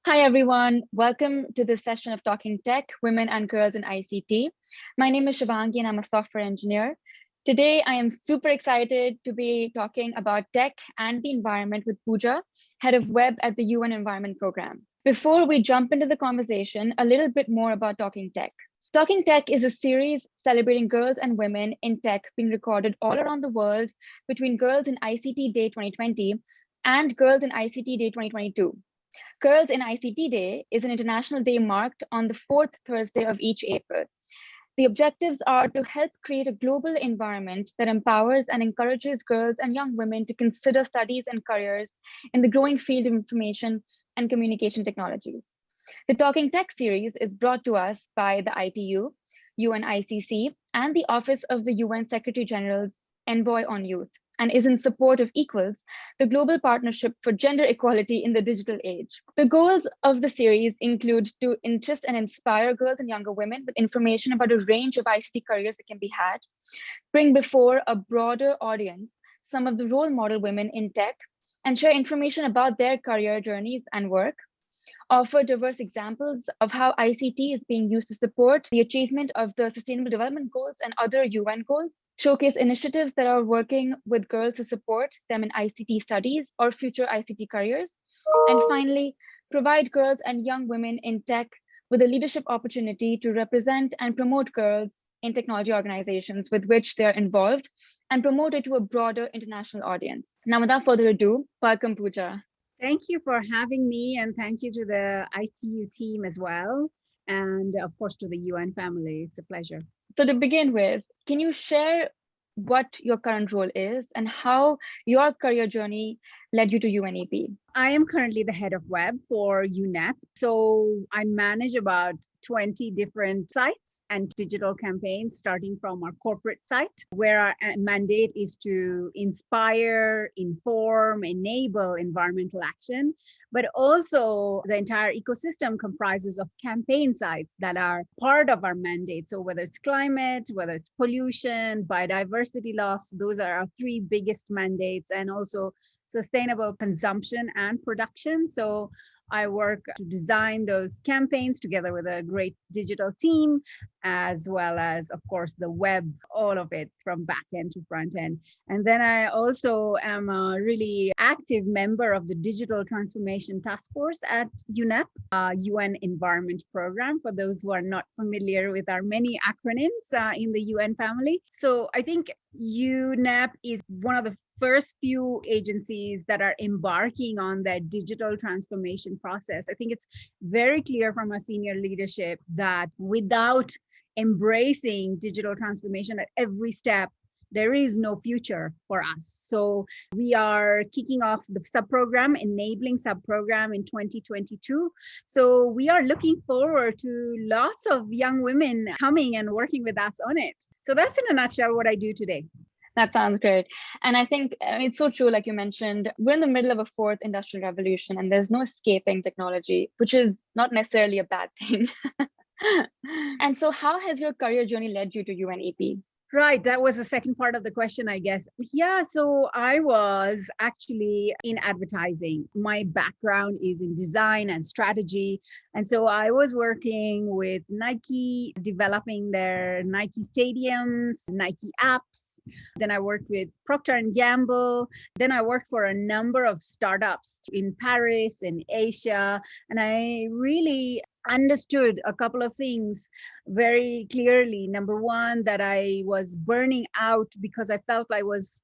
Hi, everyone. Welcome to this session of Talking Tech, Women and Girls in ICT. My name is Shivangi and I'm a software engineer. Today, I am super excited to be talking about tech and the environment with Pooja, head of web at the UN Environment Program. Before we jump into the conversation, a little bit more about Talking Tech. Talking Tech is a series celebrating girls and women in tech being recorded all around the world between Girls in ICT Day 2020 and Girls in ICT Day 2022. Girls in ICT Day is an international day marked on the fourth Thursday of each April. The objectives are to help create a global environment that empowers and encourages girls and young women to consider studies and careers in the growing field of information and communication technologies. The Talking Tech series is brought to us by the ITU, UNICC, and the Office of the UN Secretary General's Envoy on Youth, and is in support of Equals, the global partnership for gender equality in the digital age. The goals of the series include to interest and inspire girls and younger women with information about a range of ICT careers that can be had, bring before a broader audience some of the role model women in tech, and share information about their career journeys and work, offer diverse examples of how ICT is being used to support the achievement of the Sustainable Development Goals and other UN goals, showcase initiatives that are working with girls to support them in ICT studies or future ICT careers, and finally, provide girls and young women in tech with a leadership opportunity to represent and promote girls in technology organizations with which they're involved and promote it to a broader international audience. Now, without further ado, welcome, Pooja. Thank you for having me, and thank you to the ITU team as well, and of course to the UN family. It's a pleasure. So to begin with, can you share what your current role is and how your career journey led you to UNEP? I am currently the head of web for UNEP. So I manage about 20 different sites and digital campaigns, starting from our corporate site, where our mandate is to inspire, inform, enable environmental action. But also the entire ecosystem comprises of campaign sites that are part of our mandate. So whether it's climate, whether it's pollution, biodiversity loss, those are our three biggest mandates, and also sustainable consumption and production. So I work to design those campaigns together with a great digital team, as well as, of course, the web, all of it from back end to front end. And then I also am a really active member of the Digital Transformation Task Force at UNEP, UN Environment Program, for those who are not familiar with our many acronyms in the UN family. So I think UNEP is one of the first few agencies that are embarking on that digital transformation process. I think it's very clear from our senior leadership that without embracing digital transformation at every step, there is no future for us. So we are kicking off the sub-program, enabling sub-program in 2022. So we are looking forward to lots of young women coming and working with us on it. So that's in a nutshell what I do today. That sounds great. And I think it's so true, like you mentioned, we're in the middle of a fourth industrial revolution and there's no escaping technology, which is not necessarily a bad thing. And so how has your career journey led you to UNEP? Right, that was the second part of the question, I guess. Yeah, so I was actually in advertising. My background is in design and strategy. And so I was working with Nike, developing their Nike stadiums, Nike apps. Then I worked with Procter and Gamble. Then I worked for a number of startups in Paris and Asia. And I really understood a couple of things very clearly. Number one, that I was burning out because I felt I was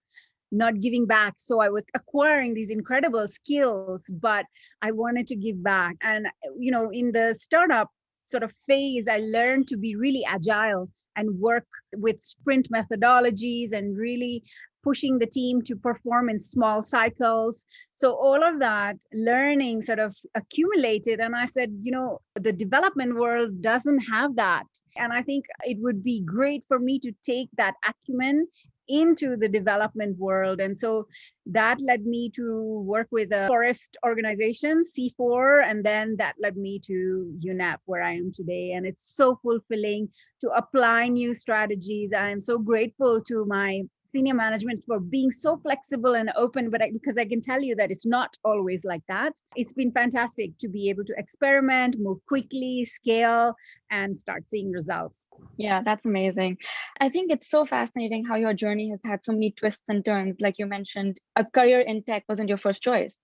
not giving back. So I was acquiring these incredible skills, but I wanted to give back. And, you know, in the startup sort of phase, I learned to be really agile and work with sprint methodologies and really pushing the team to perform in small cycles. So all of that learning sort of accumulated. And I said, you know, the development world doesn't have that. And I think it would be great for me to take that acumen into the development world. And so that led me to work with a forest organization, C4, and then that led me to UNAP, where I am today. And it's so fulfilling to apply new strategies. I am so grateful to my senior management for being so flexible and open, but because I can tell you that it's not always like that. It's been fantastic to be able to experiment, move quickly, scale, and start seeing results. Yeah, that's amazing. I think it's so fascinating how your journey has had so many twists and turns. Like you mentioned, a career in tech wasn't your first choice.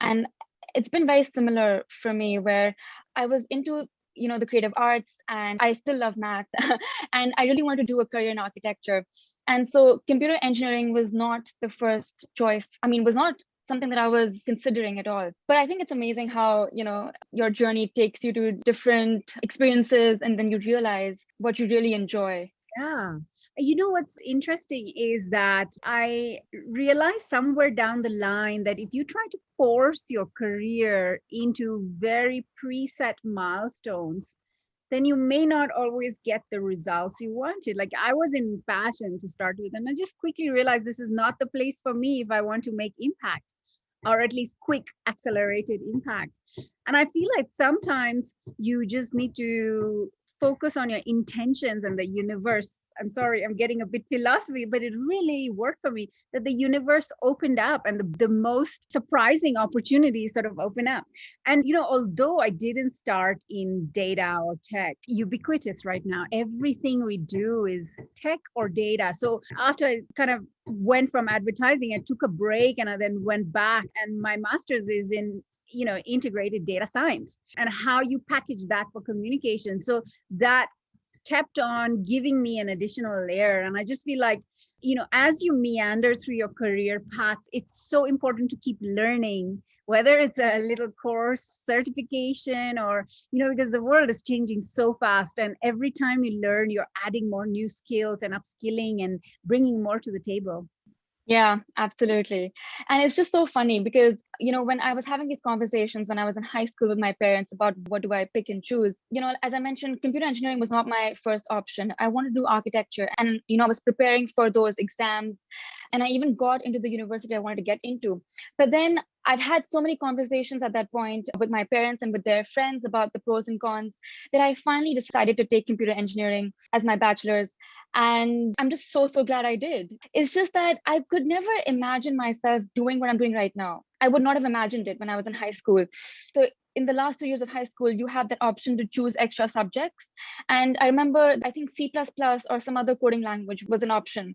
And it's been very similar for me, where I was into the creative arts, and I still love math. And I really wanted to do a career in architecture. And so computer engineering was not the first choice. I mean, was not something that I was considering at all. But I think it's amazing how, your journey takes you to different experiences, and then you realize what you really enjoy. Yeah. You know what's interesting is that I realized somewhere down the line that if you try to force your career into very preset milestones, then you may not always get the results you wanted. Like I was in fashion to start with, and I just quickly realized this is not the place for me if I want to make impact, or at least quick accelerated impact. And I feel like sometimes you just need to focus on your intentions and the universe. I'm sorry, I'm getting a bit philosophy, but it really worked for me that the universe opened up and the most surprising opportunities sort of open up. And, although I didn't start in data or tech, ubiquitous right now, everything we do is tech or data. So after I kind of went from advertising, I took a break and I then went back, and my master's is in integrated data science and how you package that for communication. So that kept on giving me an additional layer. And I just feel like, as you meander through your career paths, it's so important to keep learning, whether it's a little course certification or, because the world is changing so fast. And every time you learn, you're adding more new skills and upskilling and bringing more to the table. Yeah, absolutely. And it's just so funny because, when I was having these conversations when I was in high school with my parents about what do I pick and choose, as I mentioned, computer engineering was not my first option. I wanted to do architecture, and, I was preparing for those exams, and I even got into the university I wanted to get into. But then I'd had so many conversations at that point with my parents and with their friends about the pros and cons that I finally decided to take computer engineering as my bachelor's. And I'm just so, so glad I did. It's just that I could never imagine myself doing what I'm doing right now. I would not have imagined it when I was in high school. So in the last 2 years of high school, you have that option to choose extra subjects. And I remember, I think C++ or some other coding language was an option.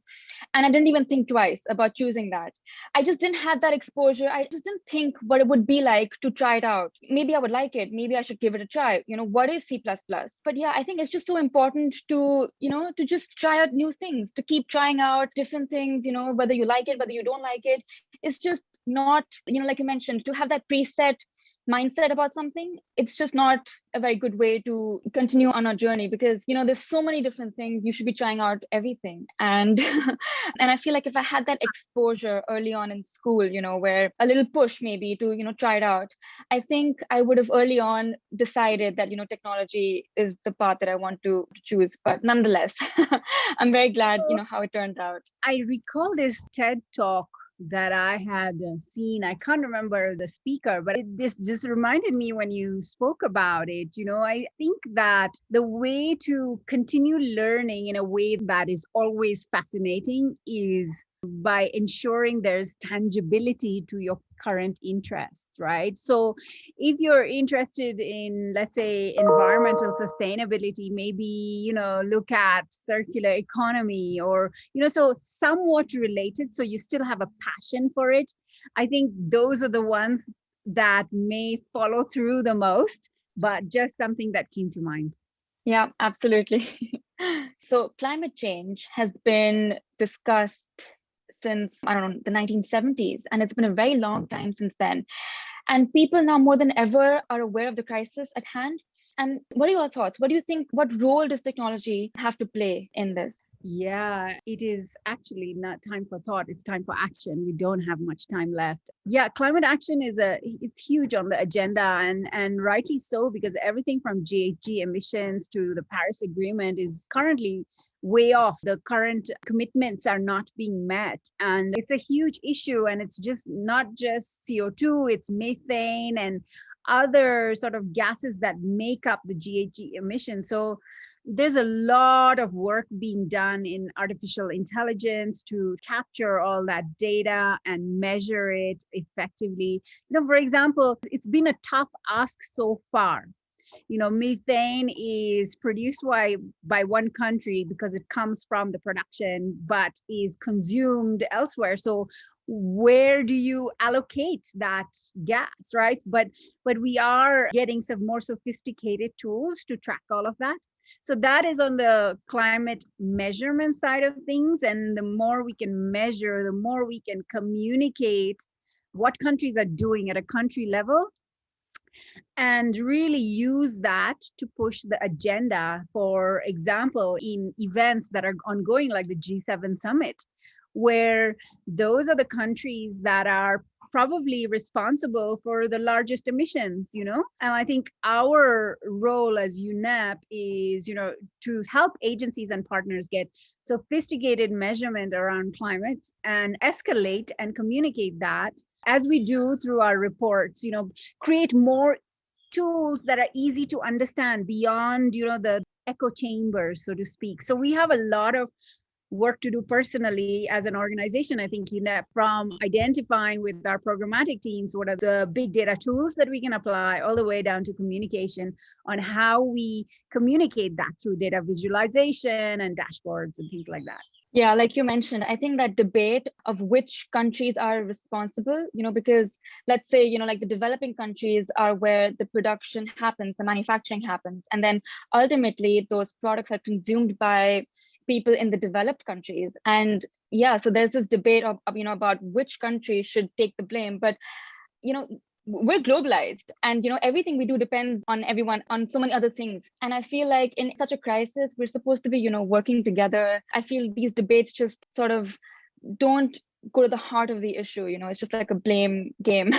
And I didn't even think twice about choosing that. I just didn't have that exposure. I just didn't think what it would be like to try it out. Maybe I would like it. Maybe I should give it a try. What is C++? But yeah, I think it's just so important to, to just try out new things, to keep trying out different things, whether you like it, whether you don't like it. It's just not, like you mentioned, to have that preset mindset about something. It's just not a very good way to continue on our journey, because there's so many different things. You should be trying out everything. And and I feel like if I had that exposure early on in school, where a little push maybe to try it out, I think I would have early on decided that technology is the path that I want to choose. But nonetheless, I'm very glad how it turned out. I recall this TED talk that I had seen. I can't remember the speaker, but this just reminded me when you spoke about it. I think that the way to continue learning in a way that is always fascinating is by ensuring there's tangibility to your current interests, right? So if you're interested in, let's say, environmental sustainability, maybe, look at circular economy or, so somewhat related. So you still have a passion for it. I think those are the ones that may follow through the most, but just something that came to mind. Yeah, absolutely. So climate change has been discussed since, I don't know, the 1970s, and it's been a very long time since then. And people now more than ever are aware of the crisis at hand. And what are your thoughts? What do you think? What role does technology have to play in this? Yeah, it is actually not time for thought. It's time for action. We don't have much time left. Yeah, climate action is huge on the agenda, and rightly so, because everything from Ghg emissions to the Paris Agreement is currently way off. The current commitments are not being met, and it's a huge issue. And it's just not just CO2, it's methane and other sort of gases that make up the Ghg emissions. So there's a lot of work being done in artificial intelligence to capture all that data and measure it effectively. For example, it's been a tough ask so far. Methane is produced by one country because it comes from the production, but is consumed elsewhere. So where do you allocate that gas, right? But we are getting some more sophisticated tools to track all of that. So that is on the climate measurement side of things. And the more we can measure, the more we can communicate what countries are doing at a country level, and really use that to push the agenda. For example, in events that are ongoing, like the G7 summit, where those are the countries that are probably responsible for the largest emissions, and I think our role as UNEP is, to help agencies and partners get sophisticated measurement around climate and escalate and communicate that, as we do through our reports, create more tools that are easy to understand beyond, the echo chambers, so to speak. So we have a lot of work to do personally as an organization, I think, from identifying with our programmatic teams what are the big data tools that we can apply, all the way down to communication on how we communicate that through data visualization and dashboards and things like that. Yeah, like you mentioned, I think that debate of which countries are responsible, because let's say, like the developing countries are where the production happens, the manufacturing happens, and then ultimately those products are consumed by people in the developed countries. And yeah, so there's this debate of about which country should take the blame. But we're globalized, and everything we do depends on everyone, on so many other things. And I feel like in such a crisis, we're supposed to be working together. I feel these debates just sort of don't go to the heart of the issue. It's just like a blame game.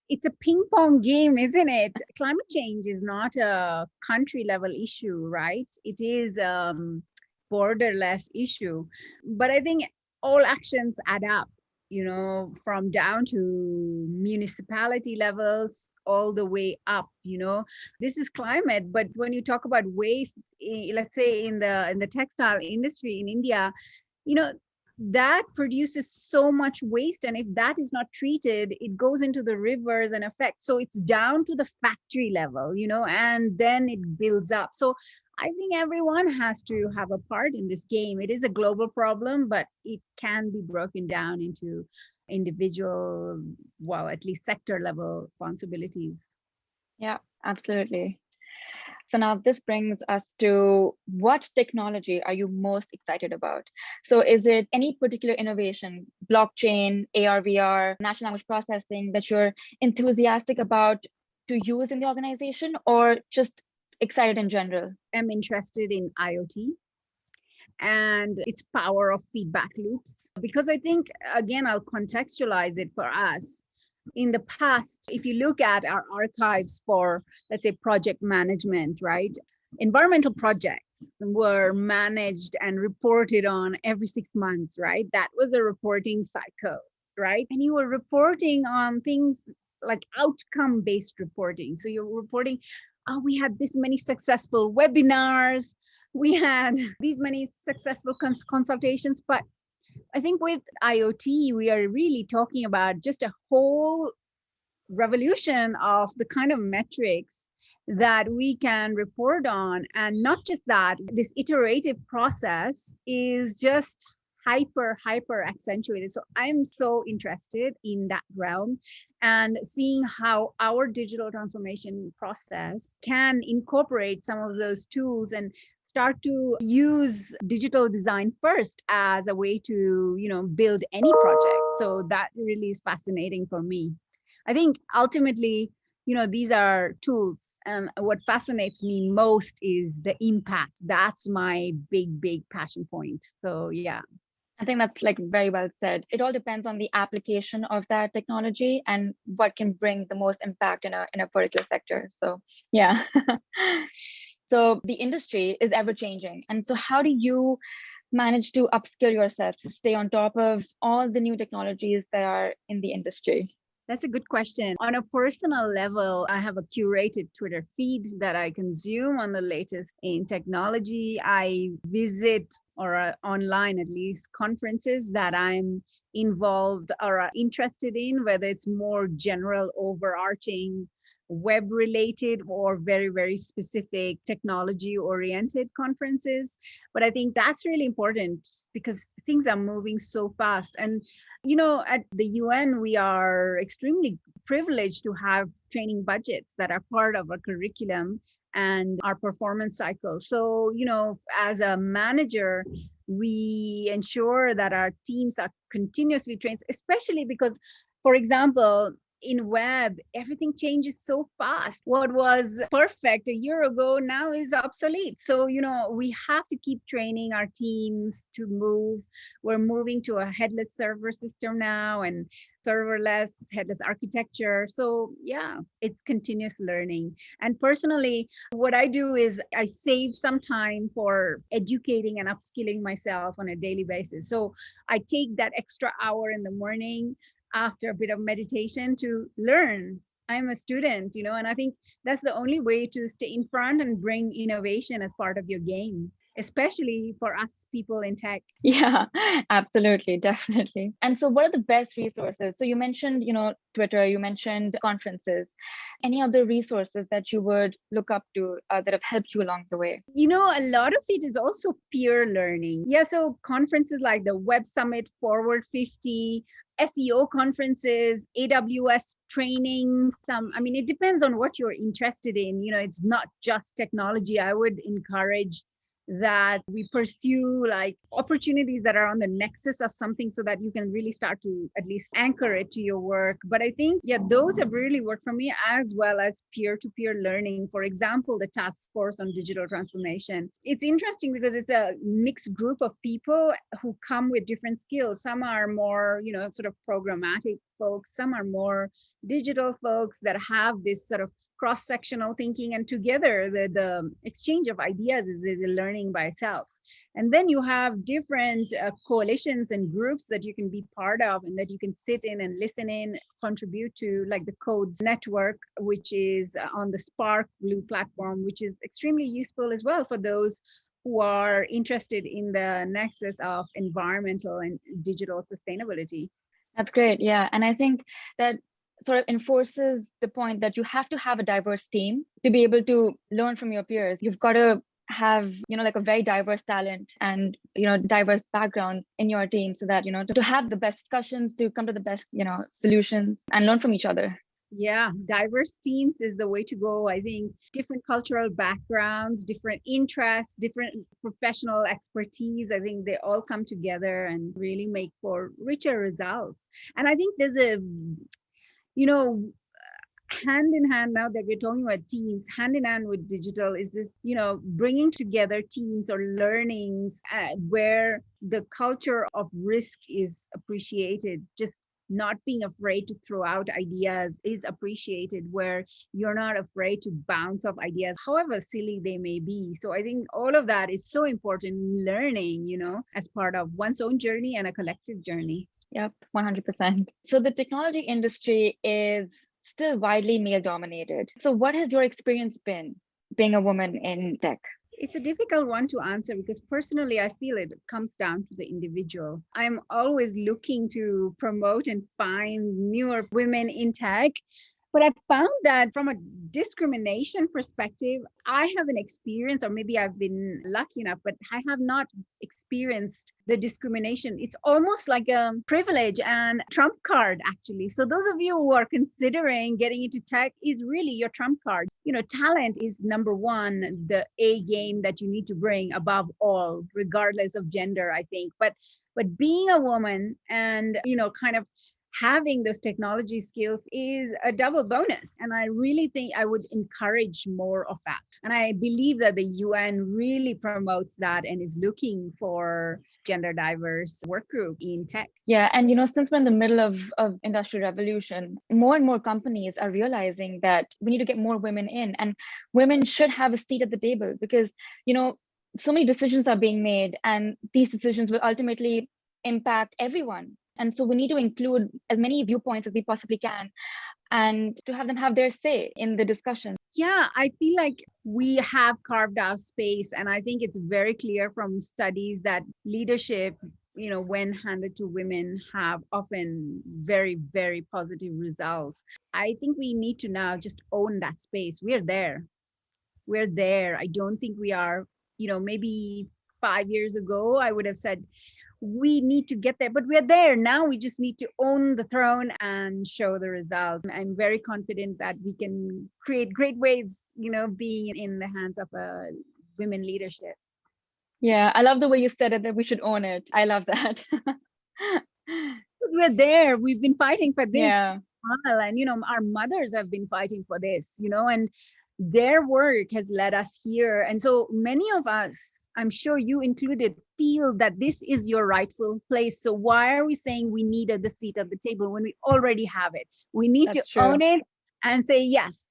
It's a ping pong game, isn't it? Climate change is not a country level issue, right? It is borderless issue. But I think all actions add up, from down to municipality levels all the way up. This is climate, but when you talk about waste, let's say in the textile industry in India, that produces so much waste, and if that is not treated, it goes into the rivers and affects. So it's down to the factory level, and then it builds up. So I think everyone has to have a part in this game. It is a global problem, but it can be broken down into individual, well, at least sector level responsibilities. Yeah, absolutely. So now this brings us to, what technology are you most excited about? So is it any particular innovation, blockchain, AR, VR, natural language processing, that you're enthusiastic about to use in the organization, or just excited in general? I'm interested in IoT and its power of feedback loops, because I think, again, I'll contextualize it for us. In the past, if you look at our archives for, let's say, project management, right? Environmental projects were managed and reported on every 6 months, right? That was a reporting cycle, right? And you were reporting on things like outcome-based reporting. So you're reporting, oh, we had this many successful webinars, we had these many successful consultations. But I think with IoT, we are really talking about just a whole revolution of the kind of metrics that we can report on. And not just that, this iterative process is just hyper accentuated. So I'm so interested in that realm, and seeing how our digital transformation process can incorporate some of those tools and start to use digital design first as a way to, build any project. So that really is fascinating for me. I think ultimately, these are tools, and what fascinates me most is the impact. That's my big passion point. So yeah. I think that's like very well said. It all depends on the application of that technology and what can bring the most impact in a particular sector. So yeah. So the industry is ever changing. And so how do you manage to upskill yourself to stay on top of all the new technologies that are in the industry? That's a good question. On a personal level, I have a curated Twitter feed that I consume on the latest in technology. I visit, or online at least, conferences that I'm involved or are interested in, whether it's more general, overarching, web related, or very, very specific technology oriented conferences. But I think that's really important because things are moving so fast. And at the UN, we are extremely privileged to have training budgets that are part of our curriculum and our performance cycle. So, as a manager, we ensure that our teams are continuously trained, especially because, for example, in web, everything changes so fast. What was perfect a year ago now is obsolete. So, we have to keep training our teams to move. We're moving to a headless server system now and serverless, headless architecture. So, yeah, it's continuous learning. And personally, what I do is I save some time for educating and upskilling myself on a daily basis. So, I take that extra hour in the morning after a bit of meditation to learn. I'm a student, and I think that's the only way to stay in front and bring innovation as part of your game, especially for us people in tech. Yeah, absolutely, definitely. And so what are the best resources? So you mentioned, Twitter, you mentioned conferences. Any other resources that you would look up to that have helped you along the way? A lot of it is also peer learning. Yeah, so conferences like the Web Summit Forward 50, SEO conferences, AWS training, it depends on what you're interested in. It's not just technology. I would encourage that we pursue like opportunities that are on the nexus of something so that you can really start to at least anchor it to your work. But I think, yeah, those have really worked for me, as well as peer-to-peer learning. For example, the task force on digital transformation. It's interesting because it's a mixed group of people who come with different skills. Some are more, sort of programmatic folks. Some are more digital folks that have this sort of cross-sectional thinking, and together the exchange of ideas is a learning by itself. And then you have different coalitions and groups that you can be part of and that you can sit in and listen in, contribute to, like the Codes Network, which is on the Spark Blue platform, which is extremely useful as well for those who are interested in the nexus of environmental and digital sustainability. That's great. Yeah. And I think that sort of enforces the point that you have to have a diverse team to be able to learn from your peers. You've got to have, like a very diverse talent and, diverse backgrounds in your team so that, to have the best discussions, to come to the best, solutions and learn from each other. Yeah, diverse teams is the way to go. I think different cultural backgrounds, different interests, different professional expertise, I think they all come together and really make for richer results. And I think there's a, hand in hand, now that we're talking about teams, hand in hand with digital is this, bringing together teams or learnings where the culture of risk is appreciated. Just not being afraid to throw out ideas is appreciated, where you're not afraid to bounce off ideas, however silly they may be. So I think all of that is so important in learning, as part of one's own journey and a collective journey. Yep, 100%. So the technology industry is still widely male dominated. So what has your experience been being a woman in tech? It's a difficult one to answer because personally, I feel it comes down to the individual. I'm always looking to promote and find newer women in tech. But I've found that from a discrimination perspective, I haven't experienced, or maybe I've been lucky enough, but I have not experienced the discrimination. It's almost like a privilege and trump card, actually. So those of you who are considering getting into tech, is really your trump card. Talent is number one, the A game that you need to bring above all, regardless of gender, I think. But being a woman and, kind of having those technology skills is a double bonus. And I really think I would encourage more of that. And I believe that the UN really promotes that and is looking for gender diverse work group in tech. Yeah. And, since we're in the middle of industrial revolution, more and more companies are realizing that we need to get more women in, and women should have a seat at the table because, so many decisions are being made, and these decisions will ultimately impact everyone. And so we need to include as many viewpoints as we possibly can and to have them have their say in the discussion. Yeah, I feel like we have carved out space. And I think it's very clear from studies that leadership, when handed to women, have often very, very positive results. I think we need to now just own that space. We're there. We're there. I don't think we are, maybe 5 years ago, I would have said, we need to get there, but we're there now. We just need to own the throne and show the results. I'm very confident that we can create great waves, being in the hands of a women leadership. Yeah, I love the way you said it, that we should own it. I love that. We're there. We've been fighting for this. Yeah. And, our mothers have been fighting for this, and their work has led us here. And so many of us, I'm sure you included, feel that this is your rightful place. So why are we saying we need the seat at the table when we already have it? We need That's to true. own it and say, yes,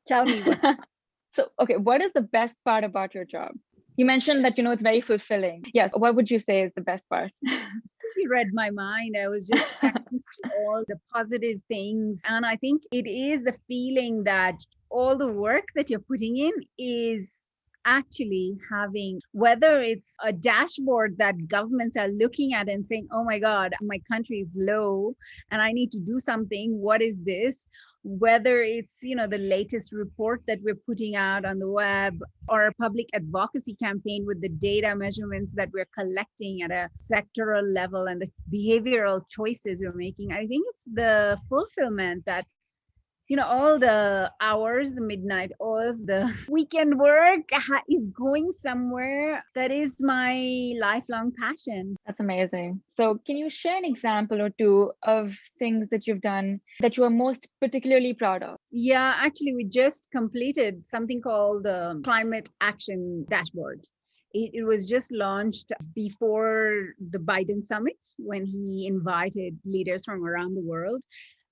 tell me what. So, okay, what is the best part about your job? You mentioned that, it's very fulfilling. Yes. What would you say is the best part? You read my mind. I was just all the positive things. And I think it is the feeling that all the work that you're putting in is actually having, whether it's a dashboard that governments are looking at and saying, oh my God, my country is low and I need to do something. What is this? Whether it's, the latest report that we're putting out on the web, or a public advocacy campaign with the data measurements that we're collecting at a sectoral level and the behavioral choices we're making. I think it's the fulfillment that, all the hours, the midnight hours, the weekend work is going somewhere. That is my lifelong passion. That's amazing. So can you share an example or two of things that you've done that you are most particularly proud of? Yeah, actually, we just completed something called the Climate Action Dashboard. It was just launched before the Biden summit when he invited leaders from around the world.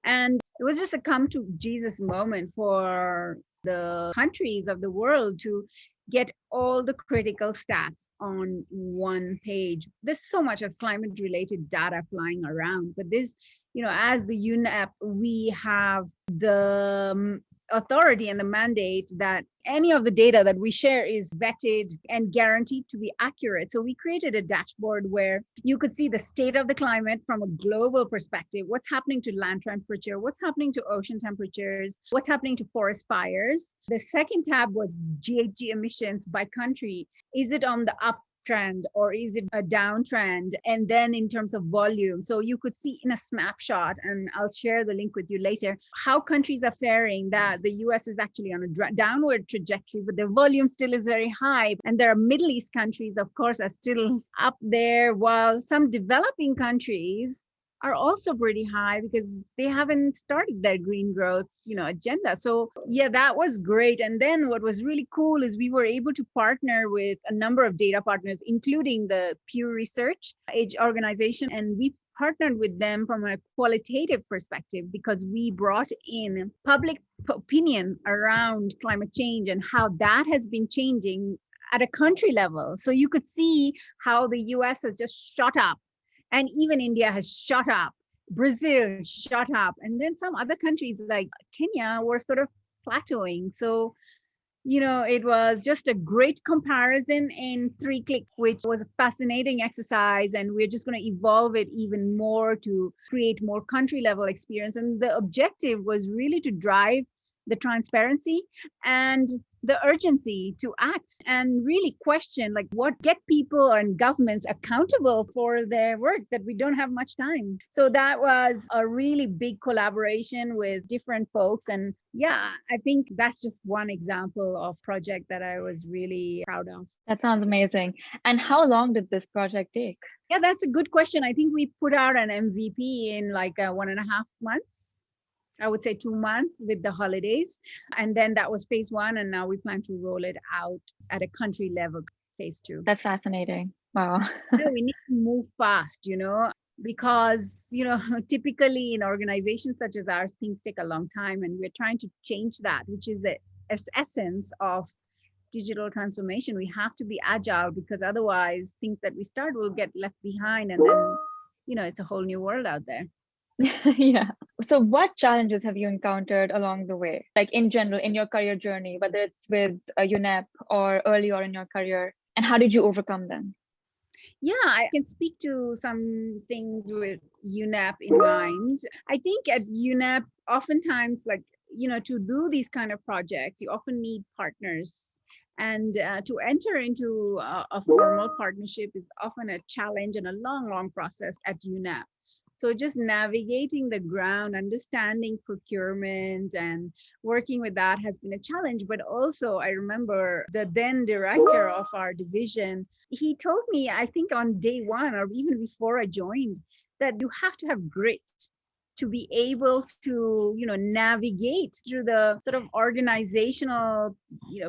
And it was just a come to Jesus moment for the countries of the world to get all the critical stats on one page. There's so much of climate related data flying around, but this, as the UNEP, we have the authority and the mandate that any of the data that we share is vetted and guaranteed to be accurate. So we created a dashboard where you could see the state of the climate from a global perspective. What's happening to land temperature? What's happening to ocean temperatures? What's happening to forest fires? The second tab was GHG emissions by country. Is it on the uptrend or is it a downtrend? And then in terms of volume, so you could see in a snapshot, and I'll share the link with you later, how countries are faring, that the US is actually on a downward trajectory, but the volume still is very high. And there are Middle East countries, of course, are still up there, while some developing countries are also pretty high because they haven't started their green growth, agenda. So yeah, that was great. And then what was really cool is we were able to partner with a number of data partners, including the Pew Research Age organization. And we partnered with them from a qualitative perspective because we brought in public opinion around climate change and how that has been changing at a country level. So you could see how the US has just shot up. And even India has shot up, Brazil shot up, and then some other countries like Kenya were sort of plateauing. So, it was just a great comparison in 3 clicks, which was a fascinating exercise. And we're just going to evolve it even more to create more country level experience. And the objective was really to drive the transparency and the urgency to act and really question what get people and governments accountable for their work, that we don't have much time. So that was a really big collaboration with different folks. And yeah, I think that's just one example of project that I was really proud of. That sounds amazing. And how long did this project take? Yeah, that's a good question. I think we put out an MVP in 1.5 months. I would say 2 months with the holidays. And then that was phase 1. And now we plan to roll it out at a country level, phase 2. That's fascinating. Wow. We need to move fast, because, typically in organizations such as ours, things take a long time. And we're trying to change that, which is the essence of digital transformation. We have to be agile because otherwise things that we start will get left behind. And then it's a whole new world out there. Yeah. So what challenges have you encountered along the way, like in general, in your career journey, whether it's with UNEP or earlier in your career, and how did you overcome them? Yeah, I can speak to some things with UNAP in mind. I think at UNAP, oftentimes, like, to do these kind of projects, you often need partners. And to enter into a formal partnership is often a challenge and a long, long process at UNAP. So just navigating the ground, understanding procurement and working with that has been a challenge. But also, I remember the then director of our division, he told me, I think on day one or even before I joined, that you have to have grit to be able to navigate through the sort of organizational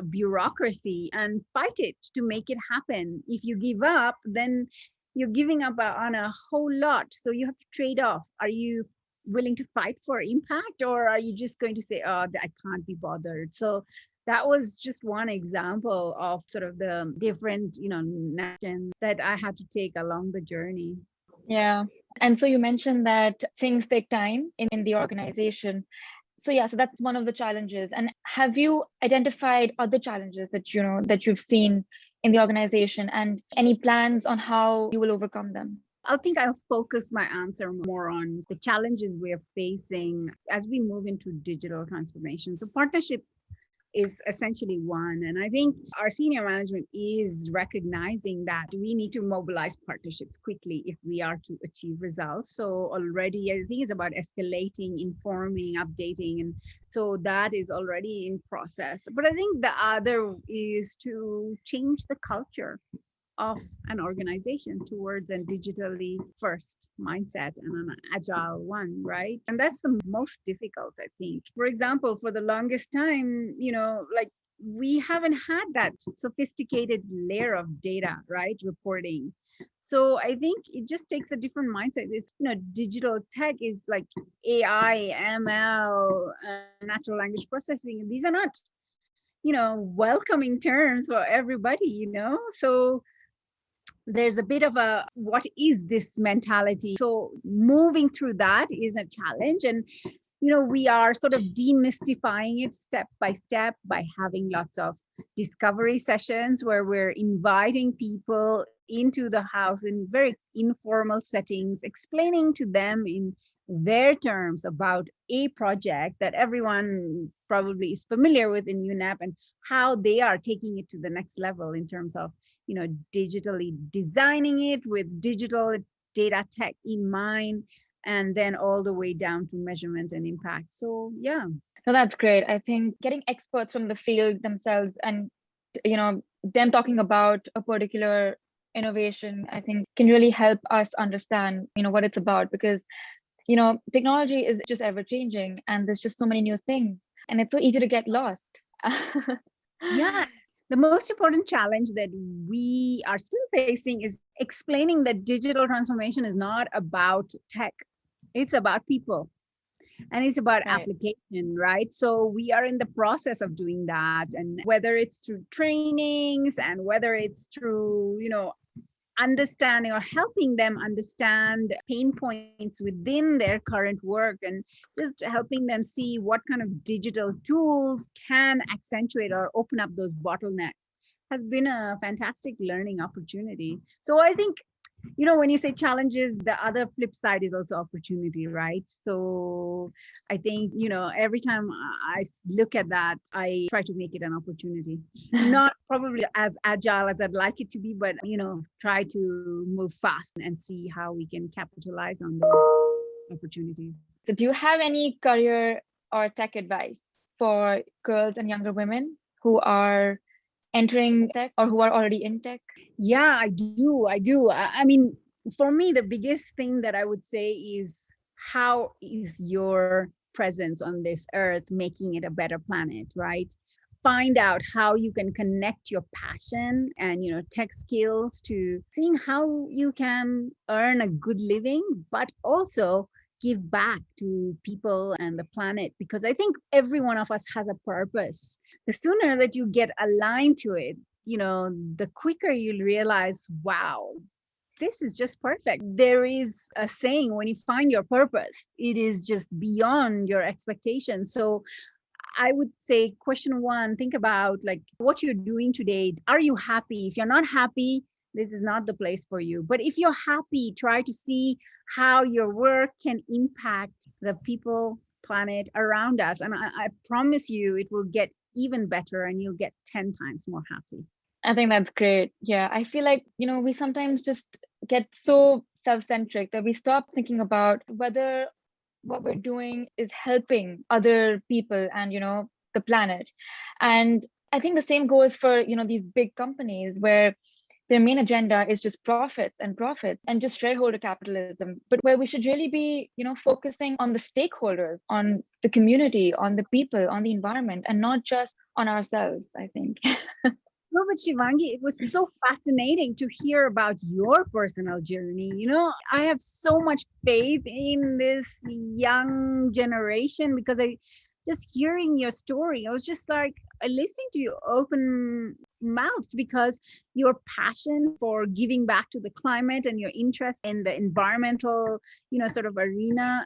bureaucracy and fight it to make it happen. If you give up, then you're giving up on a whole lot. So you have to trade off. Are you willing to fight for impact, or are you just going to say, oh, I can't be bothered? So that was just one example of sort of the different actions that I had to take along the journey. Yeah. And so you mentioned that things take time in the organization. So yeah, so that's one of the challenges. And have you identified other challenges that that you've seen in the organization, and any plans on how you will overcome them? I think I'll focus my answer more on the challenges we're facing as we move into digital transformation. So partnership is essentially one. And I think our senior management is recognizing that we need to mobilize partnerships quickly if we are to achieve results. So already, I think it's about escalating, informing, updating. And so that is already in process. But I think the other is to change the culture of an organization towards a digitally first mindset and an agile one, right? And that's the most difficult, I think. For example, for the longest time, like we haven't had that sophisticated layer of data, right? Reporting. So I think it just takes a different mindset. This, digital tech is like AI, ML, natural language processing. These are not, welcoming terms for everybody, So there's a bit of a what is this mentality. So moving through that is a challenge. And we are sort of demystifying it step by step by having lots of discovery sessions where we're inviting people into the house in very informal settings, explaining to them in their terms about a project that everyone probably is familiar with in UNAP and how they are taking it to the next level in terms of digitally designing it with digital data tech in mind, and then all the way down to measurement and impact. So yeah. No, that's great. I think getting experts from the field themselves and them talking about a particular innovation, I think can really help us understand what it's about, because technology is just ever changing and there's just so many new things and it's so easy to get lost. Yeah. The most important challenge that we are still facing is explaining that digital transformation is not about tech. It's about people and it's about Right. application, right? So we are in the process of doing that. And whether it's through trainings and whether it's through, understanding or helping them understand pain points within their current work and just helping them see what kind of digital tools can accentuate or open up those bottlenecks has been a fantastic learning opportunity. So I think, when you say challenges, the other flip side is also opportunity, right? So I think, every time I look at that, I try to make it an opportunity. Not probably as agile as I'd like it to be, but, try to move fast and see how we can capitalize on those opportunities. So do you have any career or tech advice for girls and younger women who are entering tech or who are already in tech? Yeah, I do. I mean, for me, the biggest thing that I would say is, how is your presence on this earth making it a better planet, right? Find out how you can connect your passion and tech skills to seeing how you can earn a good living, but also give back to people and the planet, because I think every one of us has a purpose. The sooner that you get aligned to it, the quicker you'll realize, wow, this is just perfect. There is a saying, when you find your purpose, it is just beyond your expectations. So I would say question one, think about like what you're doing today. Are you happy? If you're not happy, this is not the place for you. But if you're happy, try to see how your work can impact the people, planet around us. And I promise you, it will get even better and you'll get 10 times more happy. I think that's great. Yeah, I feel like, we sometimes just get so self-centric that we stop thinking about whether what we're doing is helping other people and, the planet. And I think the same goes for, these big companies where their main agenda is just profits and just shareholder capitalism, but where we should really be, focusing on the stakeholders, on the community, on the people, on the environment, and not just on ourselves, I think. No, but Shivangi, it was so fascinating to hear about your personal journey. I have so much faith in this young generation because I just hearing your story, I was just like listening to you open mouthed because your passion for giving back to the climate and your interest in the environmental, sort of arena.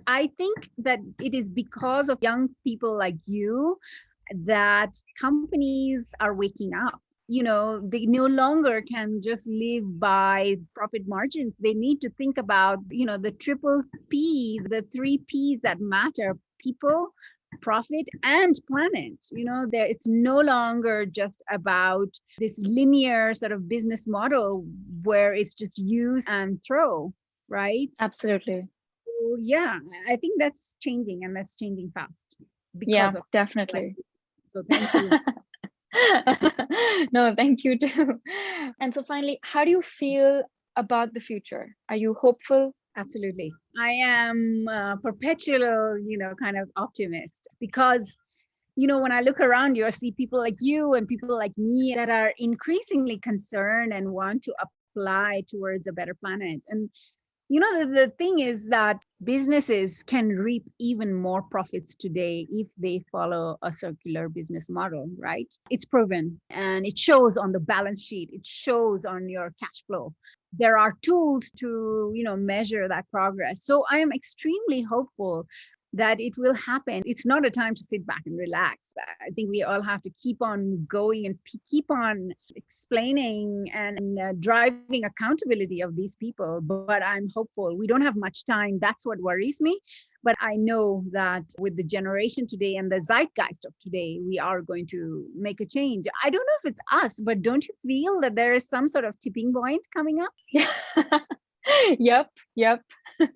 I think that it is because of young people like you that companies are waking up. They no longer can just live by profit margins. They need to think about, the triple P, the three Ps that matter: people, profit, and planet. It's no longer just about this linear sort of business model where it's just use and throw, right? Absolutely. So, yeah, I think that's changing, and that's changing fast. Yeah, definitely. So thank you. No, thank you too. And so finally, how do you feel about the future? Are you hopeful? Absolutely. I am a perpetual, kind of optimist because, when I look around you, I see people like you and people like me that are increasingly concerned and want to apply towards a better planet. And the thing is that businesses can reap even more profits today if they follow a circular business model, right? It's proven and it shows on the balance sheet. It shows on your cash flow. There are tools to, measure that progress. So I am extremely hopeful that it will happen. It's not a time to sit back and relax. I think we all have to keep on going and keep on explaining and driving accountability of these people. But I'm hopeful. We don't have much time. That's what worries me. But I know that with the generation today and the zeitgeist of today, we are going to make a change. I don't know if it's us, but don't you feel that there is some sort of tipping point coming up? Yep.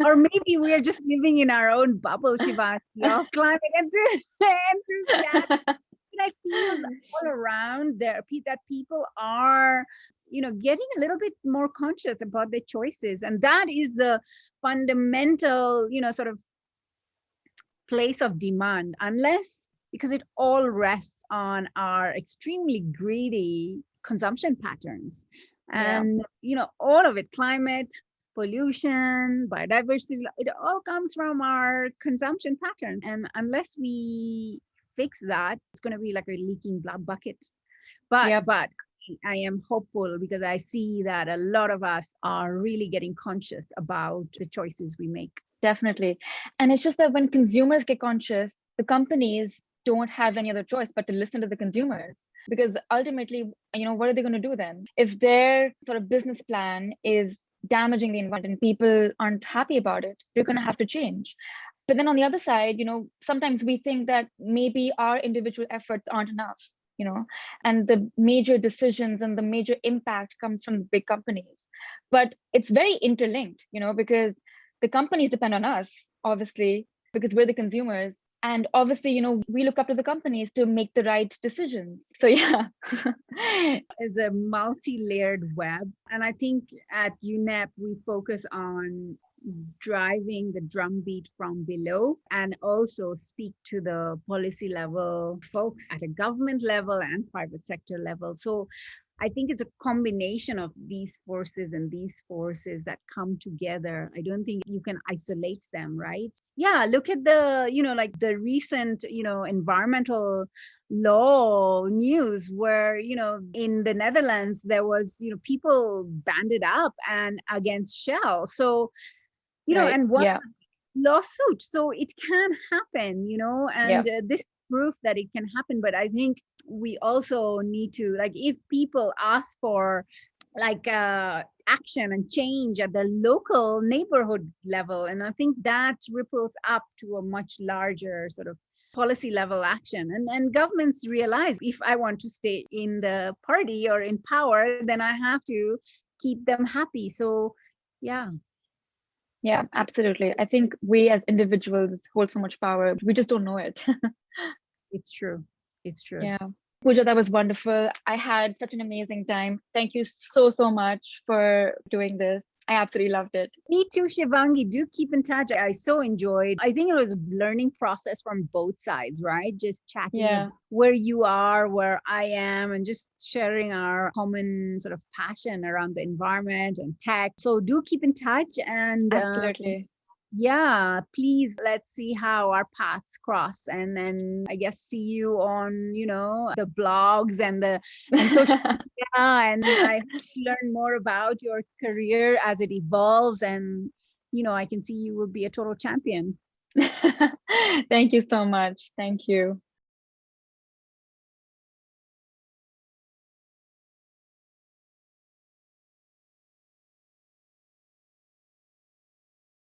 Or maybe we are just living in our own bubble, Shivangi, of climate enthusiasm. I feel all around there that people are, getting a little bit more conscious about their choices. And that is the fundamental, sort of place of demand, because it all rests on our extremely greedy consumption patterns. And, all of it, climate, pollution, biodiversity, it all comes from our consumption patterns. And unless we fix that, it's going to be like a leaking bucket. But I am hopeful because I see that a lot of us are really getting conscious about the choices we make. Definitely. And it's just that when consumers get conscious, the companies don't have any other choice but to listen to the consumers. Because ultimately, what are they going to do then? If their sort of business plan is damaging the environment and people aren't happy about it, they're going to have to change. But then on the other side, sometimes we think that maybe our individual efforts aren't enough, and the major decisions and the major impact comes from the big companies. But it's very interlinked, because the companies depend on us, obviously, because we're the consumers. And obviously, we look up to the companies to make the right decisions. So yeah. It's a multi-layered web. And I think at UNEP, we focus on driving the drumbeat from below and also speak to the policy level folks at a government level and private sector level. So I think it's a combination of these forces that come together. I don't think you can isolate them, right? Yeah, look at the, like the recent, environmental law news where, in the Netherlands, there was, people banded up and against Shell. So, Right. and one Yeah. lawsuit. So it can happen, Yeah. and this proof that it can happen. But I think we also need to, like, if people ask for like action and change at the local neighborhood level, and I think that ripples up to a much larger sort of policy level action, and governments realize, if I want to stay in the party or in power, then I have to keep them happy. So yeah. Yeah, absolutely. I think we as individuals hold so much power. We just don't know it. It's true. It's true. Yeah. Pooja, that was wonderful. I had such an amazing time. Thank you so, so much for doing this. I absolutely loved it. Me too, Shivangi. Do keep in touch. I so enjoyed. I think it was a learning process from both sides, right? Just chatting Yeah, where you are, where I am, and just sharing our common sort of passion around the environment and tech. So do keep in touch, and absolutely. yeah, please, let's see how our paths cross, and then I guess see you on, the blogs and social media, and I hope to learn more about your career as it evolves, and I can see you will be a total champion. Thank you so much. Thank you.